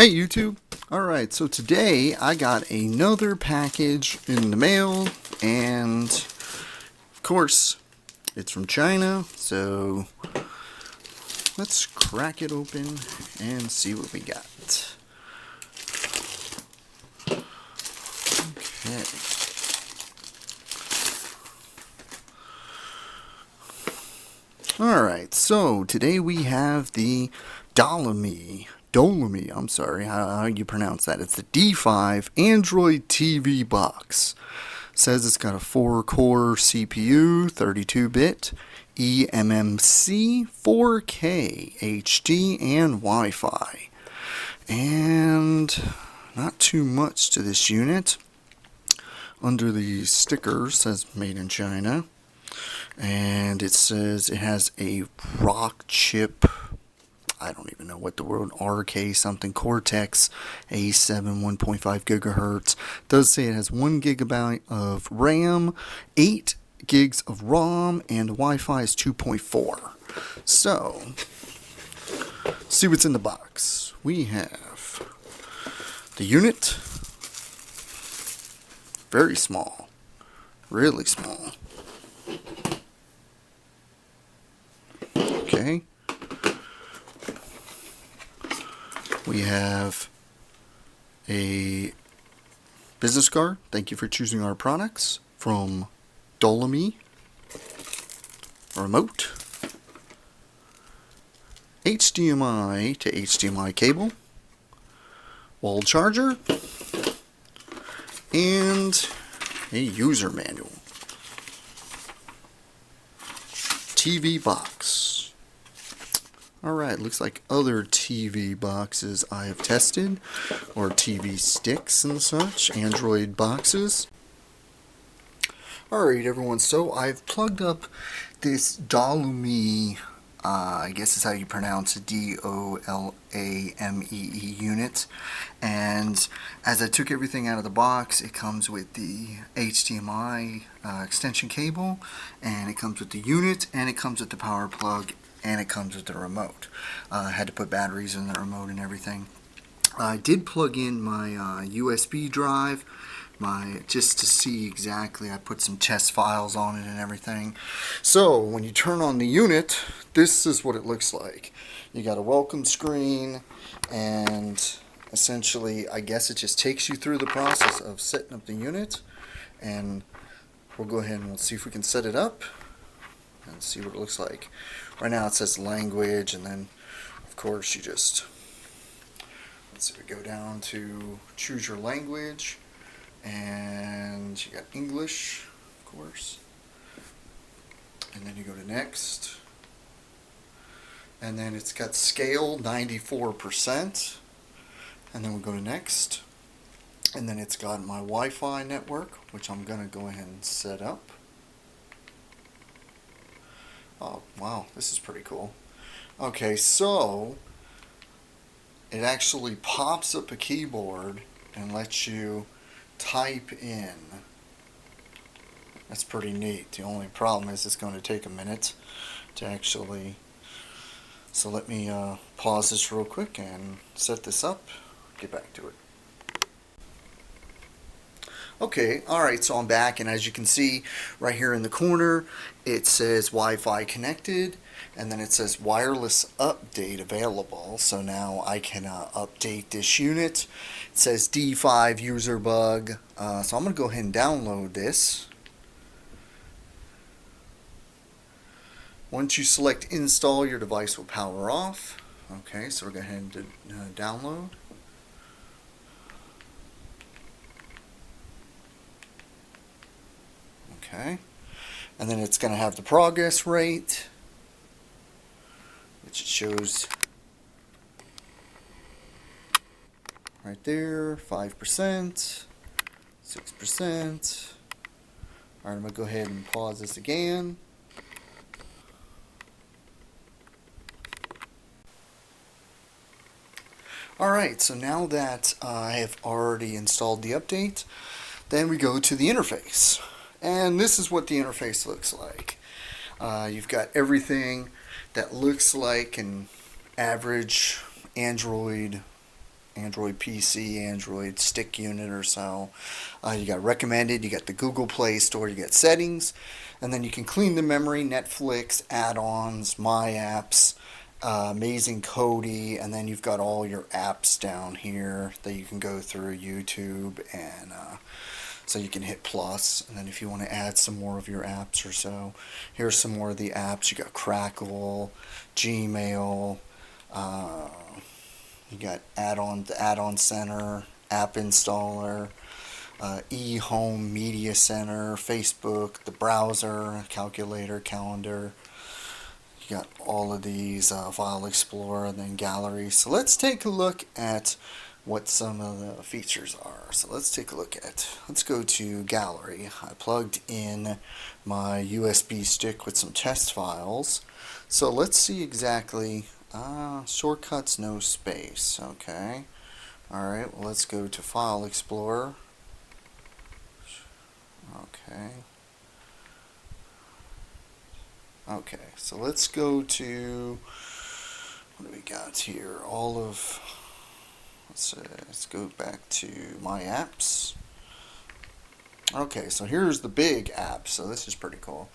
Hey YouTube! Alright, so today I got another package in the mail, and of course it's from China, so let's crack it open and see what we got. Okay. Alright, so today we have the Dolamee, I'm sorry, how you pronounce that. It's the D5 Android TV box. Says it's got a 4-core CPU, 32-bit, eMMC, 4K, HD, and Wi-Fi. And not too much to this unit. Under the sticker says made in China. And it says it has a Rockchip, I don't even know what the word, RK something, Cortex A7 1.5 gigahertz. It does say it has 1 gigabyte of RAM, 8 gigs of ROM, and Wi-Fi is 2.4. So, see what's in the box. We have the unit, very small, really small. Okay. We have a business card. Thank you for choosing our products from Dolamee. Remote. HDMI to HDMI cable. Wall charger. And a user manual. TV box. Alright, looks like other TV boxes I have tested, or TV sticks and such, Android boxes. Alright everyone, so I've plugged up this Dolamee, I guess is how you pronounce it, D-O-L-A-M-E-E unit, and as I took everything out of the box, it comes with the HDMI extension cable, and it comes with the unit, and it comes with the power plug, and it comes with the remote. I had to put batteries in the remote and everything. I did plug in my USB drive, just to see exactly. I put some test files on it and everything. So when you turn on the unit, this is what it looks like. You got a welcome screen, and essentially I guess it just takes you through the process of setting up the unit, and we'll go ahead and we'll see if we can set it up and see what it looks like. Right now it says language, and then of course you just, let's see, we go down to choose your language, and you got English, of course, and then you go to next, and then it's got scale 94%, and then we go to next, and then it's got my Wi-Fi network, which I'm gonna go ahead and set up. Oh, wow, this is pretty cool. Okay, so it actually pops up a keyboard and lets you type in. That's pretty neat. The only problem is it's going to take a minute to actually. So let me pause this real quick and set this up. Get back to it. Okay, alright, so I'm back, and as you can see right here in the corner, it says Wi-Fi connected, and then it says wireless update available. So now I can update this unit. It says D5 user bug, so I'm going to go ahead and download this. Once you select install, your device will power off. Okay, so we're going to go ahead and download. Okay, and then it's going to have the progress rate, which it shows right there, 5%, 6%. Alright, I'm going to go ahead and pause this again. Alright, so now that I have already installed the update, then we go to the interface. And this is what the interface looks like. You've got everything that looks like an average Android Android PC, Android stick unit or so. You got recommended, you got the Google Play Store, you got settings, and then you can clean the memory, Netflix, add-ons, My Apps, Amazing Cody, and then you've got all your apps down here that you can go through, YouTube, and so you can hit plus, and then if you want to add some more of your apps or so, here's some more of the apps. You got Crackle, Gmail, you got the add-on center, app installer, eHome Media Center, Facebook, the browser, calculator, calendar. You got all of these, File Explorer, and then Gallery. So let's take a look at what some of the features are. So let's go to Gallery. I plugged in my USB stick with some test files. So let's see exactly, shortcuts, no space. Okay. Alright, well, let's go to File Explorer. Okay, so let's go to, what do we got here? Let's go back to My Apps. Okay, so here's the big app, so this is pretty cool.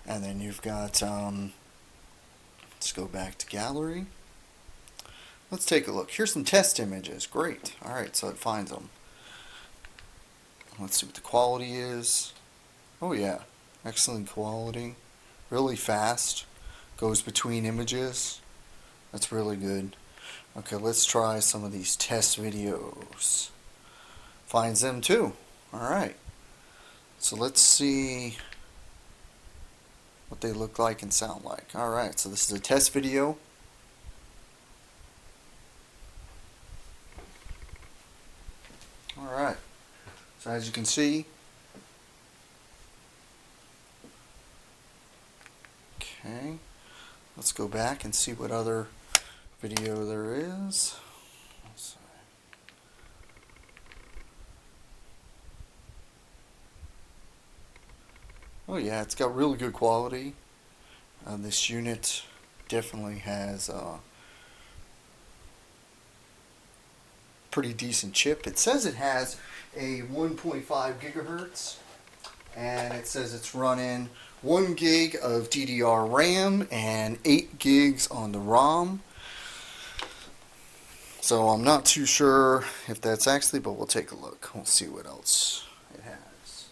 And then you've got, let's go back to Gallery. Let's take a look. Here's some test images. Great. Alright, so it finds them. Let's see what the quality is. Oh yeah, excellent quality. Really fast. Goes between images. That's really good. Okay, let's try some of these test videos. Finds them too. Alright. So let's see what they look like and sound like. Alright, so this is a test video. Alright. So as you can see, okay, let's go back and see what other video there is. Let's see. Oh yeah, it's got really good quality. This unit definitely has a pretty decent chip. It says it has a 1.5 gigahertz, and it says it's running 1 gig of DDR RAM and 8 gigs on the ROM. So I'm not too sure if that's actually, but we'll take a look. We'll see what else it has.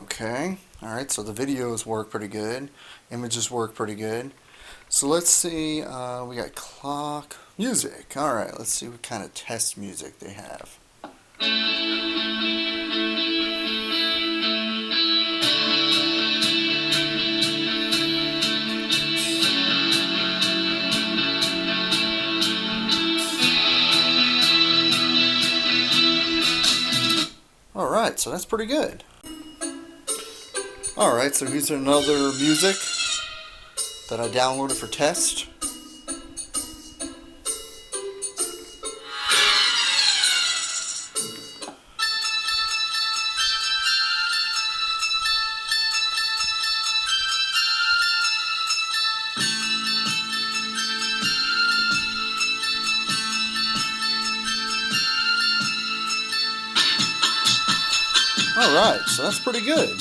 Okay, alright, so the videos work pretty good. Images work pretty good. So let's see, we got clock, music. Alright, let's see what kind of test music they have. Alright, so that's pretty good. Alright, so here's another music that I downloaded for test. Alright, so that's pretty good.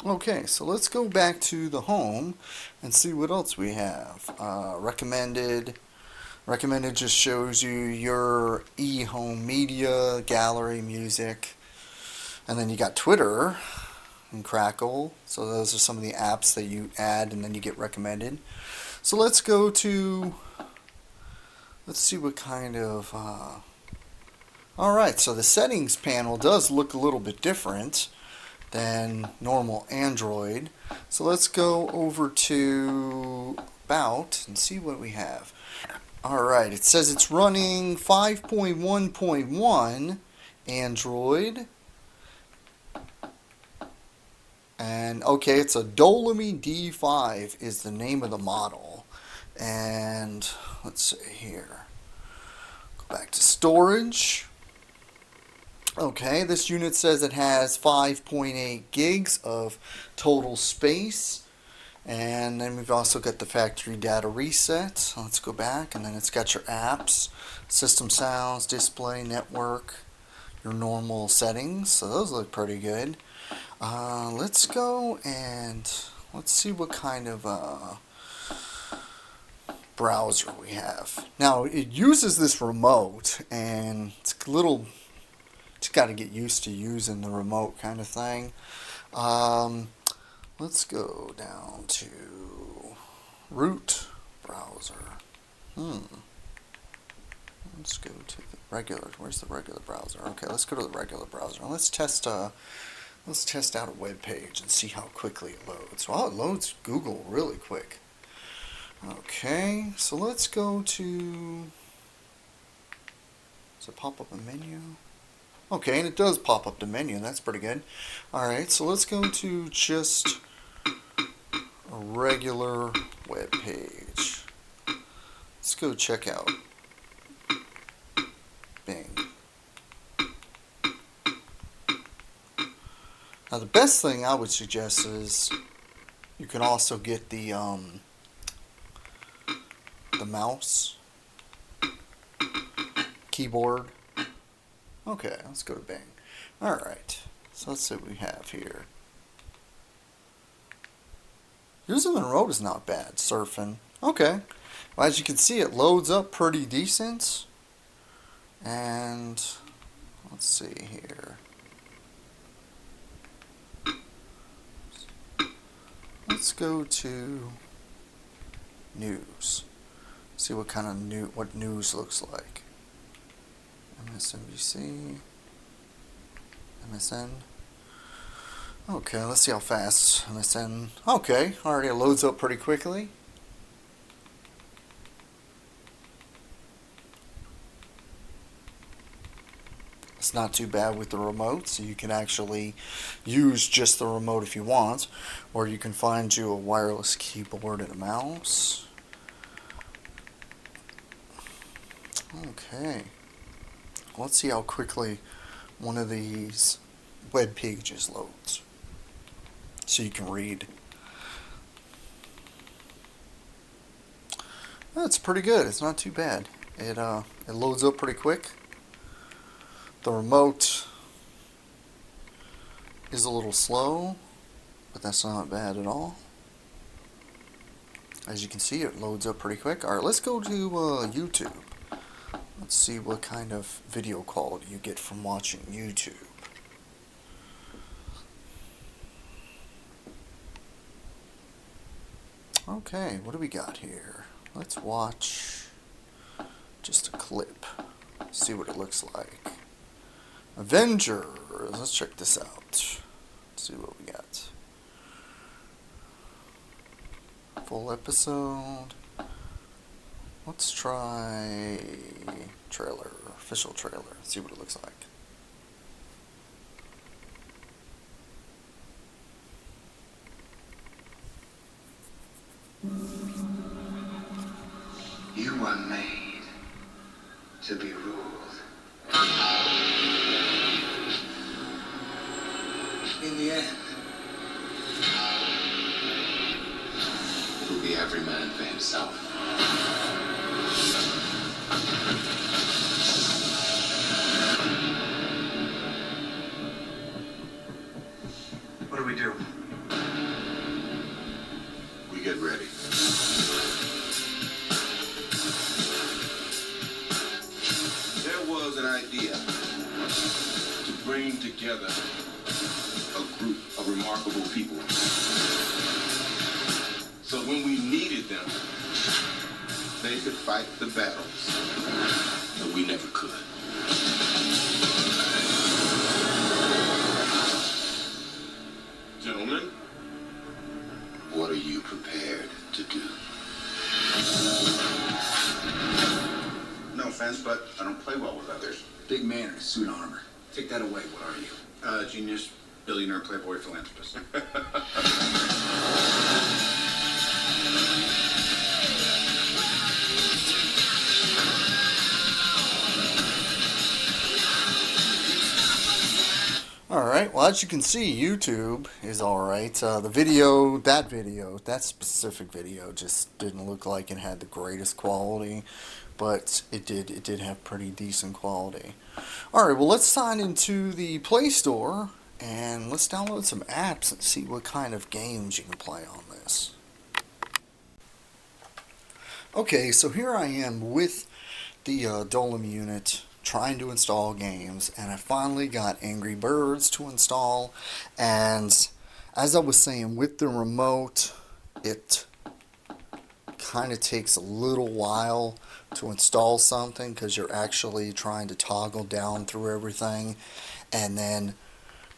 Okay, so let's go back to the home and see what else we have. Recommended just shows you your eHome media, gallery, music, and then you got Twitter and Crackle. So those are some of the apps that you add and then you get recommended. So let's go to, let's see what kind of, alright, so the settings panel does look a little bit different than normal Android. So let's go over to About and see what we have. Alright, it says it's running 5.1.1 Android. And okay, it's a Dolamee D5 is the name of the model. And let's see here. Go back to storage. Okay, this unit says it has 5.8 gigs of total space. And then we've also got the factory data reset. So let's go back, and then it's got your apps, system sounds, display, network, your normal settings. So those look pretty good. Let's go and let's see what kind of browser we have. Now it uses this remote, and it's a little, just got to get used to using the remote kind of thing. Let's go down to root browser. Let's go to the regular. Where's the regular browser? Okay, let's go to the regular browser. Let's test out a web page and see how quickly it loads. Well, it loads Google really quick. Okay, so let's go to, does it pop up a menu? Okay, and it does pop up the menu. That's pretty good. Alright, so let's go to just a regular web page. Let's go check out Bing. Now the best thing I would suggest is you can also get the mouse, keyboard. Okay, let's go to Bing. Alright, so let's see what we have here. Using the remote is not bad, surfing. Okay, well, as you can see, it loads up pretty decent. And let's see here. Let's go to news. See what kind of what news looks like. MSNBC, MSN. Okay, let's see how fast MSN. Okay, already it loads up pretty quickly. It's not too bad with the remote, so you can actually use just the remote if you want, or you can find you a wireless keyboard and a mouse. Okay, let's see how quickly one of these web pages loads, so you can read. That's pretty good. It's not too bad. It loads up pretty quick. The remote is a little slow, but that's not bad at all. As you can see, it loads up pretty quick. Alright, let's go to YouTube. Let's see what kind of video quality you get from watching YouTube. Okay, what do we got here? Let's watch just a clip. See what it looks like. Avengers. Let's check this out. Let's see what we got. Full episode. Let's try trailer, official trailer. See what it looks like. You were made to be ruled. In the end, it'll be every man for himself. What do we do? We get ready. There was an idea to bring together a group of remarkable people. So when we needed them, they could fight the battles that we never could. Gentlemen, what are you prepared to do? No offense, but I don't play well with others. Big man in a suit of armor. Take that away. What are you? Genius, billionaire, playboy, philanthropist. Alright. Alright, well, as you can see, YouTube is alright. That specific video just didn't look like it had the greatest quality, but it did have pretty decent quality. Alright, well, let's sign into the Play Store and let's download some apps and see what kind of games you can play on this. Okay, so here I am with the Dolamee unit trying to install games, and I finally got Angry Birds to install. And as I was saying, with the remote, it kind of takes a little while to install something because you're actually trying to toggle down through everything and then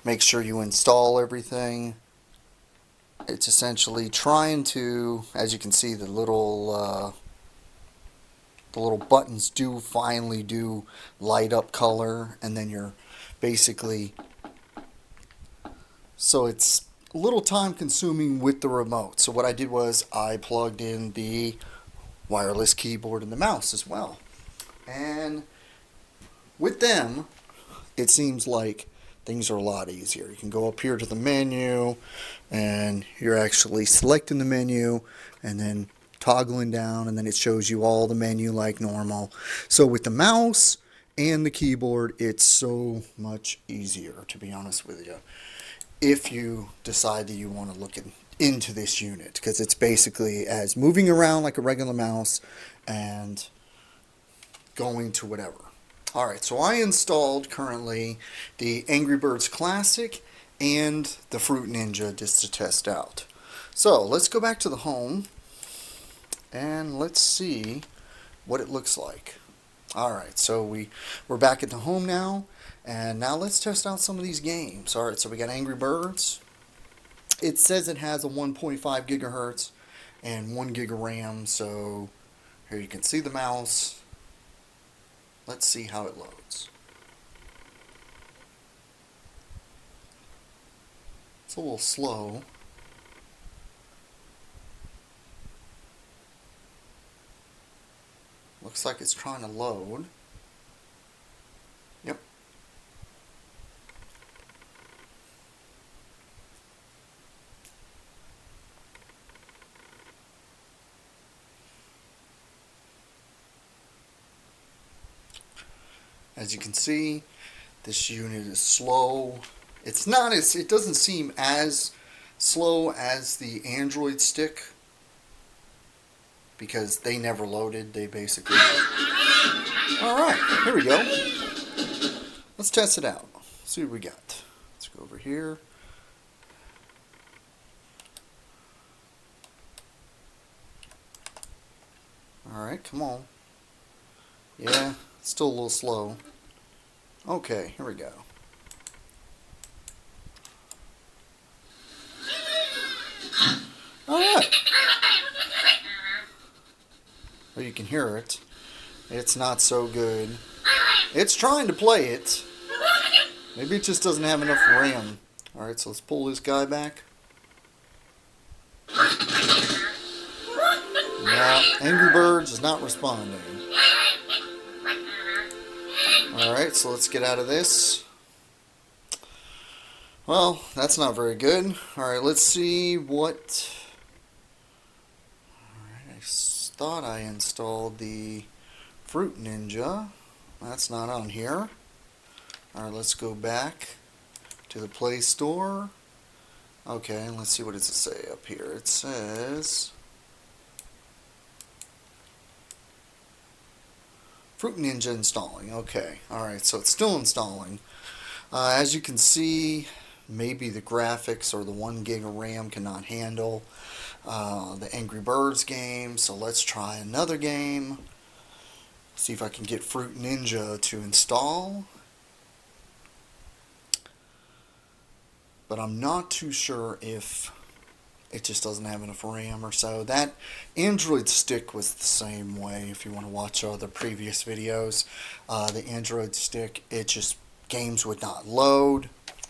make sure you install everything. It's essentially trying to, as you can see, the little buttons finally do light up color, and then you're basically, so it's a little time consuming with the remote. So what I did was I plugged in the wireless keyboard and the mouse as well, and with them it seems like things are a lot easier. You can go up here to the menu and you're actually selecting the menu and then toggling down, and then it shows you all the menu like normal. So with the mouse and the keyboard, it's so much easier, to be honest with you, if you decide that you want to look into this unit, because it's basically as moving around like a regular mouse and going to whatever. Alright, so I installed currently the Angry Birds Classic and the Fruit Ninja just to test out. So let's go back to the home and let's see what it looks like. Alright, so we're back at the home now, and now let's test out some of these games. Alright, so we got Angry Birds. It says it has a 1.5 gigahertz and 1 gig of RAM, so here you can see the mouse. Let's see how it loads. It's a little slow. Looks like it's trying to load. Yep. As you can see, this unit is slow. It doesn't seem as slow as the Android stick, because they never loaded. They basically... Alright, here we go. Let's test it out. See what we got. Let's go over here. Alright, come on. Yeah, still a little slow. Okay, here we go. Alright. Well, you can hear it. It's not so good. It's trying to play it. Maybe it just doesn't have enough RAM. Alright, so let's pull this guy back. Yeah, Angry Birds is not responding. Alright, so let's get out of this. Well, that's not very good. Alright, let's see what... Alright, I thought I installed the Fruit Ninja. That's not on here. Alright, let's go back to the Play Store. Okay, let's see what does it say up here. It says Fruit Ninja installing. Okay, alright, so it's still installing. As you can see, maybe the graphics or the 1 gig of RAM cannot handle the Angry Birds game, so let's try another game. See if I can get Fruit Ninja to install. But I'm not too sure if it just doesn't have enough RAM or so. That Android stick was the same way. If you want to watch other previous videos, the Android stick, games would not load.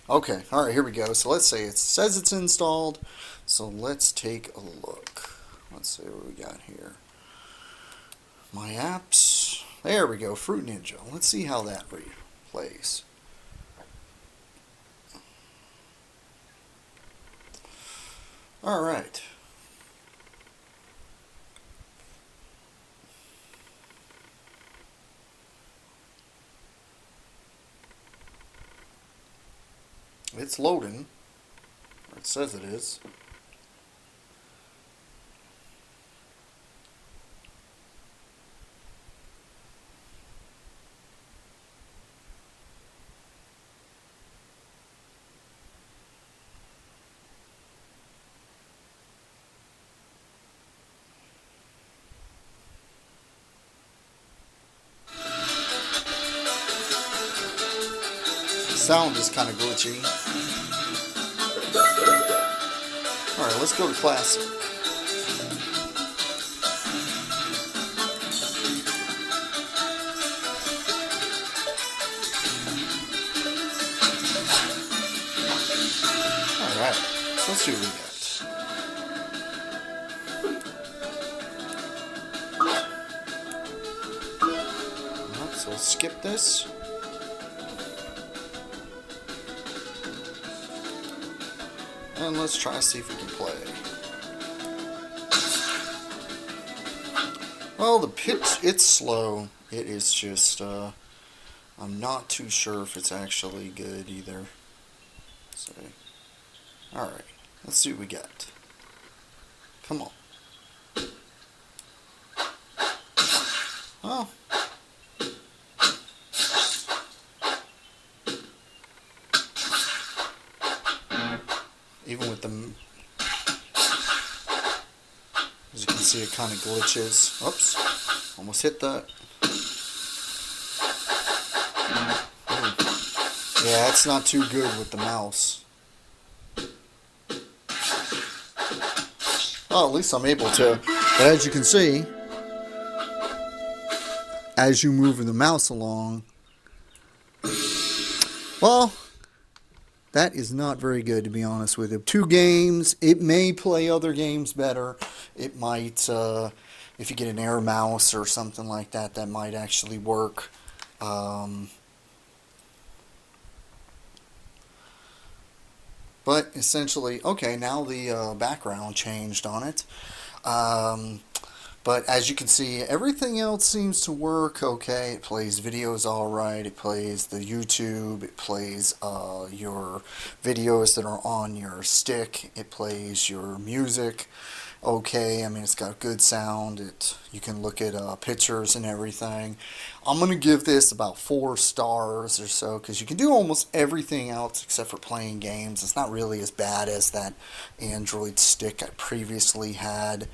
Okay, alright, here we go. So let's say it says it's installed. So let's take a look. Let's see what we got here. My apps. There we go, Fruit Ninja. Let's see how that plays. All right. It's loading, or it says it is. Sound is kind of glitchy. Alright, let's go to classic. Alright, so let's see what we got. Alright, so let's skip this. And let's try to see if we can play. Well, the pitch, it's slow. It is just, I'm not too sure if it's actually good either. So, alright, let's see what we got. Come on. Oh. Even with them, as you can see, it kind of glitches. Oops, almost hit that. Yeah, it's not too good with the mouse. Well, at least I'm able to. But as you can see, as you move the mouse along, well, that is not very good, to be honest with you. 2 games, it may play other games better. It might, if you get an air mouse or something like that, that might actually work. But essentially, okay, now the background changed on it. But as you can see, everything else seems to work okay. It plays videos all right. It plays the YouTube. It plays your videos that are on your stick. It plays your music okay. I mean, it's got good sound. You can look at pictures and everything. I'm going to give this about 4 stars or so because you can do almost everything else except for playing games. It's not really as bad as that Android stick I previously had.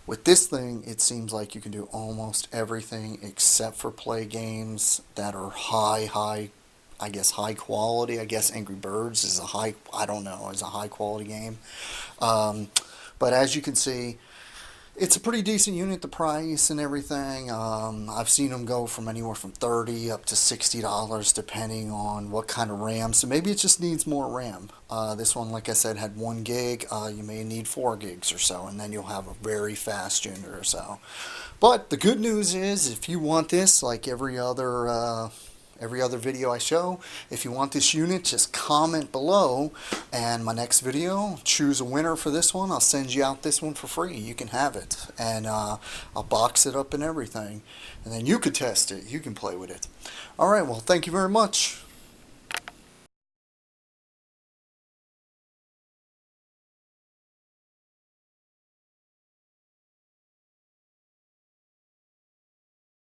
With this thing, it seems like you can do almost everything except for play games that are high quality. I guess Angry Birds is is a high quality game. But as you can see, it's a pretty decent unit, the price and everything. I've seen them go from anywhere from $30 up to $60 depending on what kind of RAM. So maybe it just needs more RAM. This one, like I said, had 1 gig. You may need 4 gigs or so, and then you'll have a very fast unit or so. But the good news is, if you want this, like every other video I show, if you want this unit, just comment below, and my next video, choose a winner for this one. I'll send you out this one for free. You can have it, and I'll box it up and everything, and then you could test it. You can play with it. Alright, well, thank you very much.